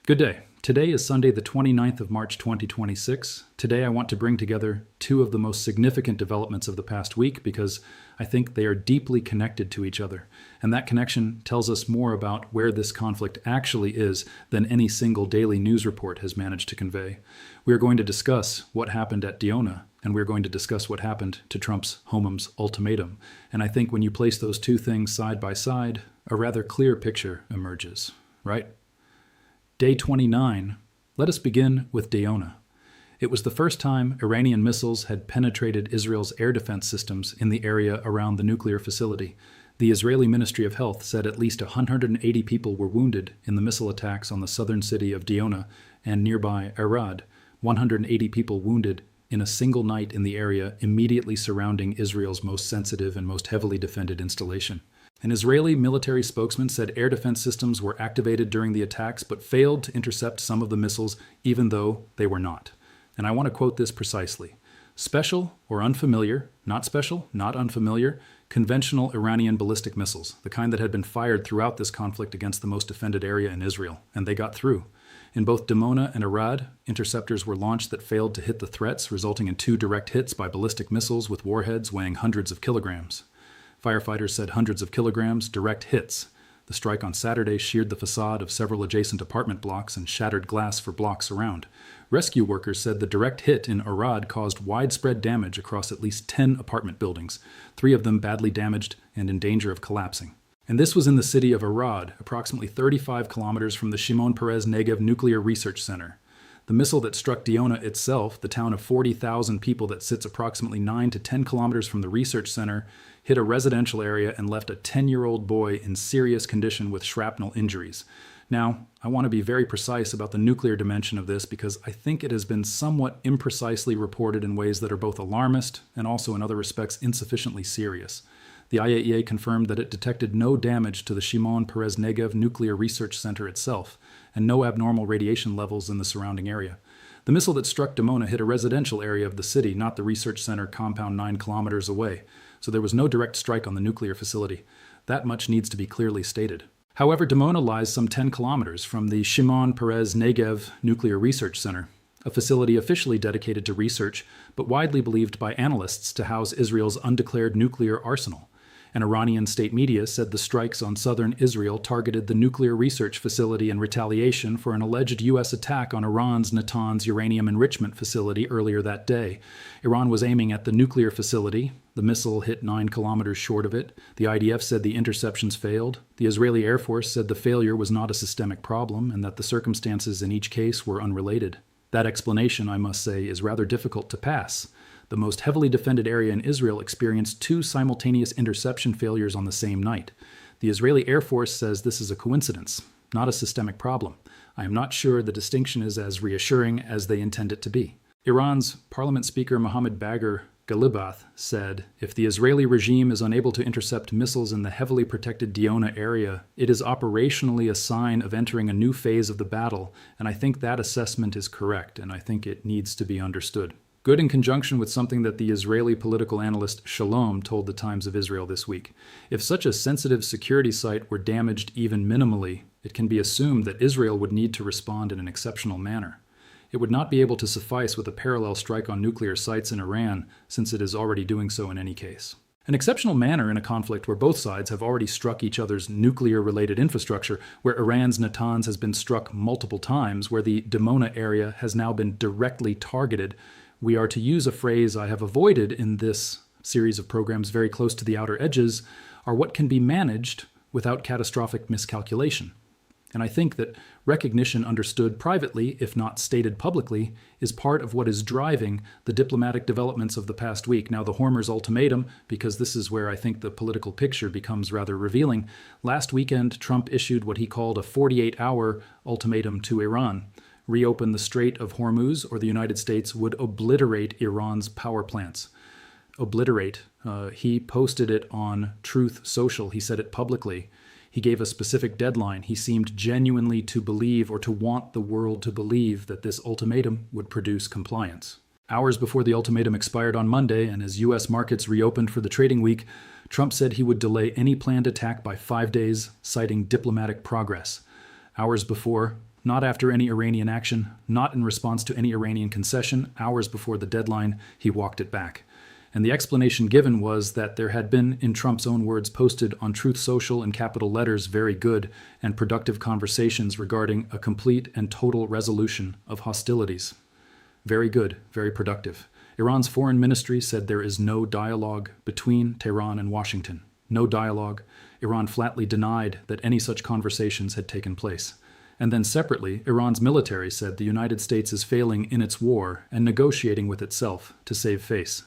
Good day. Today is Sunday, the 29th of March, 2026. Today I want to bring together two of the most significant developments of the past week because I think they are deeply connected to each other. And that connection tells us more about where this conflict actually is than any single daily news report has managed to convey. We are going to discuss what happened at Dimona, and we're going to discuss what happened to Trump's Hormuz ultimatum. And I think when you place those two things side by side, a rather clear picture emerges, right? Day 29. Let us begin with Dimona. It was the first time Iranian missiles had penetrated Israel's air defense systems in the area around the nuclear facility. The Israeli Ministry of Health said at least 180 people were wounded in the missile attacks on the southern city of Dimona and nearby Arad. 180 people wounded in a single night in the area immediately surrounding Israel's most sensitive and most heavily defended installation. An Israeli military spokesman said air defense systems were activated during the attacks but failed to intercept some of the missiles, even though they were not. And I want to quote this precisely. Special or unfamiliar, not special, not unfamiliar, conventional Iranian ballistic missiles, the kind that had been fired throughout this conflict against the most defended area in Israel, and they got through. In both Dimona and Arad, interceptors were launched that failed to hit the threats, resulting in 2 direct hits by ballistic missiles with warheads weighing hundreds of kilograms. Firefighters said hundreds of kilograms, direct hits. The strike on Saturday sheared the facade of several adjacent apartment blocks and shattered glass for blocks around. Rescue workers said the direct hit in Arad caused widespread damage across at least 10 apartment buildings, 3 of them badly damaged and in danger of collapsing. And this was in the city of Arad, approximately 35 kilometers from the Shimon Peres Negev Nuclear Research Center. The missile that struck Dimona itself, the town of 40,000 people that sits approximately 9 to 10 kilometers from the research center, hit a residential area and left a 10-year-old boy in serious condition with shrapnel injuries. Now, I want to be very precise about the nuclear dimension of this because I think it has been somewhat imprecisely reported in ways that are both alarmist and also in other respects insufficiently serious. The IAEA confirmed that it detected no damage to the Shimon Peres Negev Nuclear Research Center itself, and no abnormal radiation levels in the surrounding area. The missile that struck Dimona hit a residential area of the city, not the research center compound 9 kilometers away, so there was no direct strike on the nuclear facility. That much needs to be clearly stated. However, Dimona lies some 10 kilometers from the Shimon Peres Negev Nuclear Research Center, a facility officially dedicated to research, but widely believed by analysts to house Israel's undeclared nuclear arsenal. An Iranian state media said the strikes on southern Israel targeted the nuclear research facility in retaliation for an alleged U.S. attack on Iran's Natanz uranium enrichment facility earlier that day. Iran was aiming at the nuclear facility. The missile hit 9 kilometers short of it. The IDF said the interceptions failed. The Israeli Air Force said the failure was not a systemic problem and that the circumstances in each case were unrelated. That explanation, I must say, is rather difficult to pass. The most heavily defended area in Israel experienced 2 simultaneous interception failures on the same night. The Israeli Air Force says this is a coincidence, not a systemic problem. I am not sure the distinction is as reassuring as they intend it to be. Iran's Parliament Speaker Mohammad Bagher Ghalibath said, if the Israeli regime is unable to intercept missiles in the heavily protected Dimona area, it is operationally a sign of entering a new phase of the battle, and I think that assessment is correct, and I think it needs to be understood. Good in conjunction with something that the Israeli political analyst Shalom told the Times of Israel this week. If such a sensitive security site were damaged even minimally, it can be assumed that Israel would need to respond in an exceptional manner. It would not be able to suffice with a parallel strike on nuclear sites in Iran, since it is already doing so in any case. An exceptional manner in a conflict where both sides have already struck each other's nuclear-related infrastructure, where Iran's Natanz has been struck multiple times, where the Dimona area has now been directly targeted. We are, to use a phrase I have avoided in this series of programs very close to the outer edges, are what can be managed without catastrophic miscalculation. And I think that recognition understood privately, if not stated publicly, is part of what is driving the diplomatic developments of the past week. Now, the Hormuz ultimatum, because this is where I think the political picture becomes rather revealing, last weekend Trump issued what he called a 48-hour ultimatum to Iran. Reopen the Strait of Hormuz, or the United States would obliterate Iran's power plants. Obliterate. He posted it on Truth Social. He said it publicly. He gave a specific deadline. He seemed genuinely to believe, or to want the world to believe, that this ultimatum would produce compliance. Hours before the ultimatum expired on Monday, and as U.S. markets reopened for the trading week, Trump said he would delay any planned attack by 5 days, citing diplomatic progress. Hours before, not after any Iranian action, not in response to any Iranian concession. Hours before the deadline, he walked it back. And the explanation given was that there had been, in Trump's own words, posted on Truth Social in capital letters, very good and productive conversations regarding a complete and total resolution of hostilities. Very good, very productive. Iran's foreign ministry said there is no dialogue between Tehran and Washington. No dialogue. Iran flatly denied that any such conversations had taken place. And then separately, Iran's military said the United States is failing in its war and negotiating with itself to save face.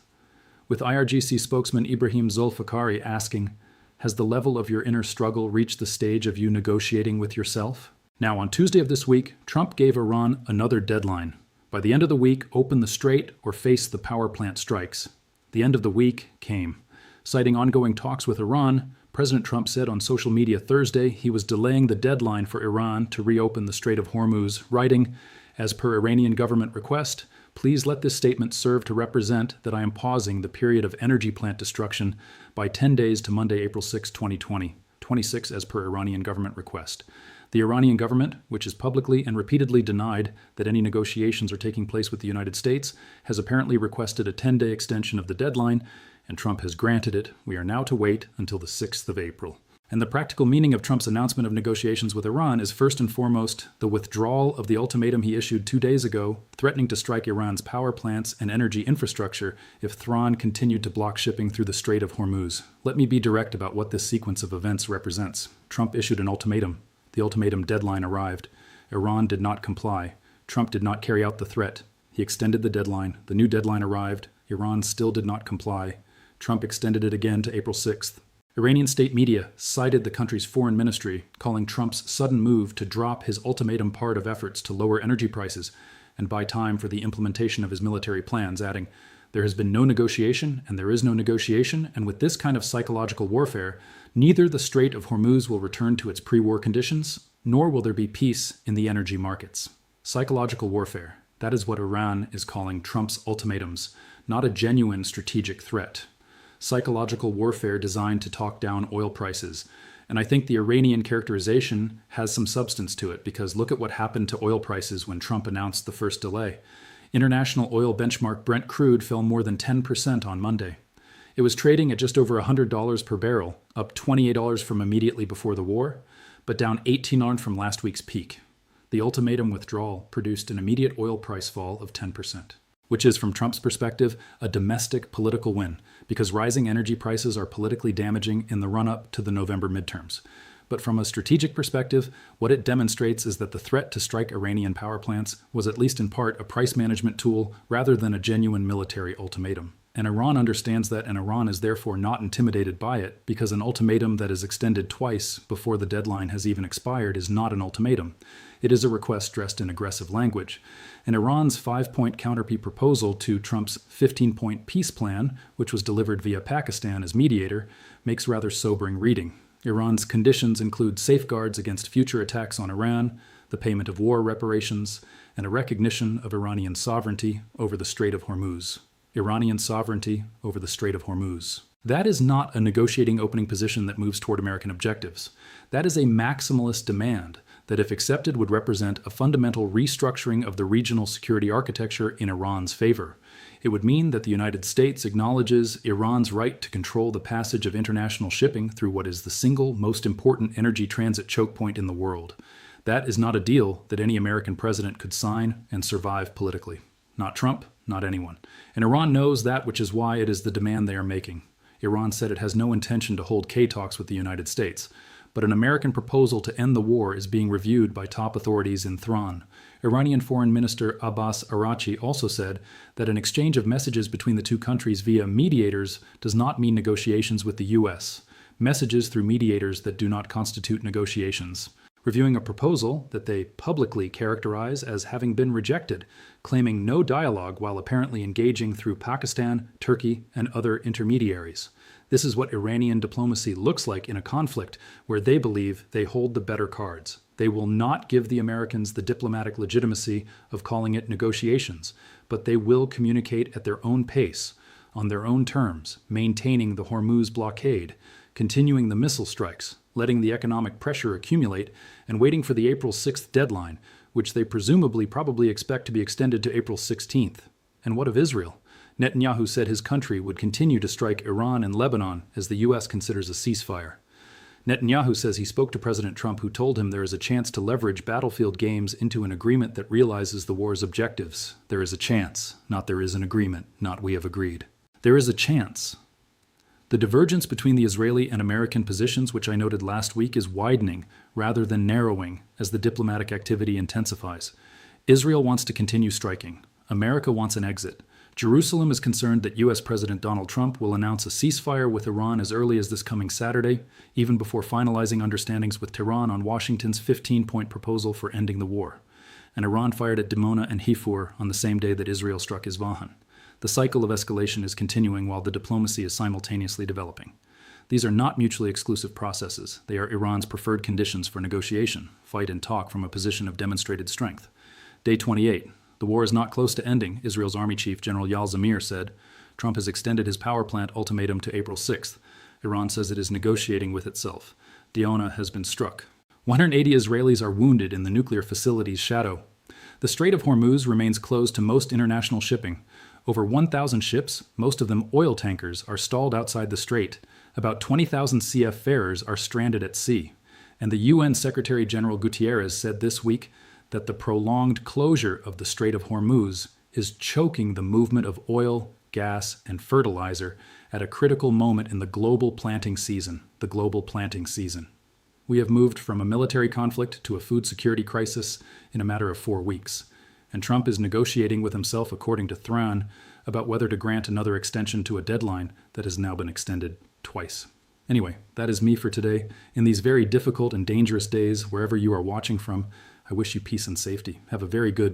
With IRGC spokesman Ibrahim Zulfikari asking, "Has the level of your inner struggle reached the stage of you negotiating with yourself?" Now, on Tuesday of this week, Trump gave Iran another deadline. By the end of the week, open the strait or face the power plant strikes. The end of the week came. Citing ongoing talks with Iran, President Trump said on social media Thursday he was delaying the deadline for Iran to reopen the Strait of Hormuz, writing, "As per Iranian government request, please let this statement serve to represent that I am pausing the period of energy plant destruction by 10 days to Monday, April 6, 2020, 26 as per Iranian government request." The Iranian government, which has publicly and repeatedly denied that any negotiations are taking place with the United States, has apparently requested a 10-day extension of the deadline, and Trump has granted it. We are now to wait until the 6th of April. And the practical meaning of Trump's announcement of negotiations with Iran is first and foremost the withdrawal of the ultimatum he issued 2 days ago, threatening to strike Iran's power plants and energy infrastructure if Tehran continued to block shipping through the Strait of Hormuz. Let me be direct about what this sequence of events represents. Trump issued an ultimatum. The ultimatum deadline arrived. Iran did not comply. Trump did not carry out the threat. He extended the deadline. The new deadline arrived. Iran still did not comply. Trump extended it again to April 6th. Iranian state media cited the country's foreign ministry, calling Trump's sudden move to drop his ultimatum part of efforts to lower energy prices and buy time for the implementation of his military plans, adding, "There has been no negotiation, and there is no negotiation, and with this kind of psychological warfare, neither the Strait of Hormuz will return to its pre-war conditions, nor will there be peace in the energy markets." Psychological warfare. That is what Iran is calling Trump's ultimatums, not a genuine strategic threat. Psychological warfare designed to talk down oil prices. And I think the Iranian characterization has some substance to it, because look at what happened to oil prices when Trump announced the first delay. International oil benchmark Brent crude fell more than 10% on Monday. It was trading at just over $100 per barrel, up $28 from immediately before the war, but down $18 from last week's peak. The ultimatum withdrawal produced an immediate oil price fall of 10%, which is, from Trump's perspective, a domestic political win, because rising energy prices are politically damaging in the run-up to the November midterms. But from a strategic perspective, what it demonstrates is that the threat to strike Iranian power plants was at least in part a price management tool rather than a genuine military ultimatum. And Iran understands that, and Iran is therefore not intimidated by it, because an ultimatum that is extended twice before the deadline has even expired is not an ultimatum. It is a request dressed in aggressive language. And Iran's 5-point counterpeace proposal to Trump's 15-point peace plan, which was delivered via Pakistan as mediator, makes rather sobering reading. Iran's conditions include safeguards against future attacks on Iran, the payment of war reparations, and a recognition of Iranian sovereignty over the Strait of Hormuz. Iranian sovereignty over the Strait of Hormuz. That is not a negotiating opening position that moves toward American objectives. That is a maximalist demand that, if accepted, would represent a fundamental restructuring of the regional security architecture in Iran's favor. It would mean that the United States acknowledges Iran's right to control the passage of international shipping through what is the single most important energy transit choke point in the world. That is not a deal that any American president could sign and survive politically. Not Trump, not anyone. And Iran knows that, which is why it is the demand they are making. Iran said it has no intention to hold K-talks with the United States. But an American proposal to end the war is being reviewed by top authorities in Tehran. Iranian Foreign Minister Abbas Araghchi also said that an exchange of messages between the two countries via mediators does not mean negotiations with the U.S. Messages through mediators that do not constitute negotiations. Reviewing a proposal that they publicly characterize as having been rejected, claiming no dialogue while apparently engaging through Pakistan, Turkey, and other intermediaries. This is what Iranian diplomacy looks like in a conflict where they believe they hold the better cards. They will not give the Americans the diplomatic legitimacy of calling it negotiations, but they will communicate at their own pace, on their own terms, maintaining the Hormuz blockade, continuing the missile strikes, letting the economic pressure accumulate, and waiting for the April 6th deadline, which they presumably probably expect to be extended to April 16th. And what of Israel? Netanyahu said his country would continue to strike Iran and Lebanon as the U.S. considers a ceasefire. Netanyahu says he spoke to President Trump, who told him there is a chance to leverage battlefield games into an agreement that realizes the war's objectives. There is a chance, not there is an agreement, not we have agreed. There is a chance. The divergence between the Israeli and American positions, which I noted last week, is widening rather than narrowing as the diplomatic activity intensifies. Israel wants to continue striking. America wants an exit. Jerusalem is concerned that U.S. President Donald Trump will announce a ceasefire with Iran as early as this coming Saturday, even before finalizing understandings with Tehran on Washington's 15-point proposal for ending the war. And Iran fired at Dimona and Hifur on the same day that Israel struck Isfahan. The cycle of escalation is continuing while the diplomacy is simultaneously developing. These are not mutually exclusive processes. They are Iran's preferred conditions for negotiation, fight and talk from a position of demonstrated strength. Day 28. The war is not close to ending, Israel's Army Chief General Yal Zamir said. Trump has extended his power plant ultimatum to April 6th. Iran says it is negotiating with itself. Dimona has been struck. 180 Israelis are wounded in the nuclear facility's shadow. The Strait of Hormuz remains closed to most international shipping. Over 1,000 ships, most of them oil tankers, are stalled outside the strait. About 20,000 CF farers are stranded at sea. And the UN Secretary General Guterres said this week that the prolonged closure of the Strait of Hormuz is choking the movement of oil, gas, and fertilizer at a critical moment in the global planting season. We have moved from a military conflict to a food security crisis in a matter of 4 weeks. And Trump is negotiating with himself, according to Thran, about whether to grant another extension to a deadline that has now been extended twice. Anyway, that is me for today. In these very difficult and dangerous days, wherever you are watching from, I wish you peace and safety. Have a very good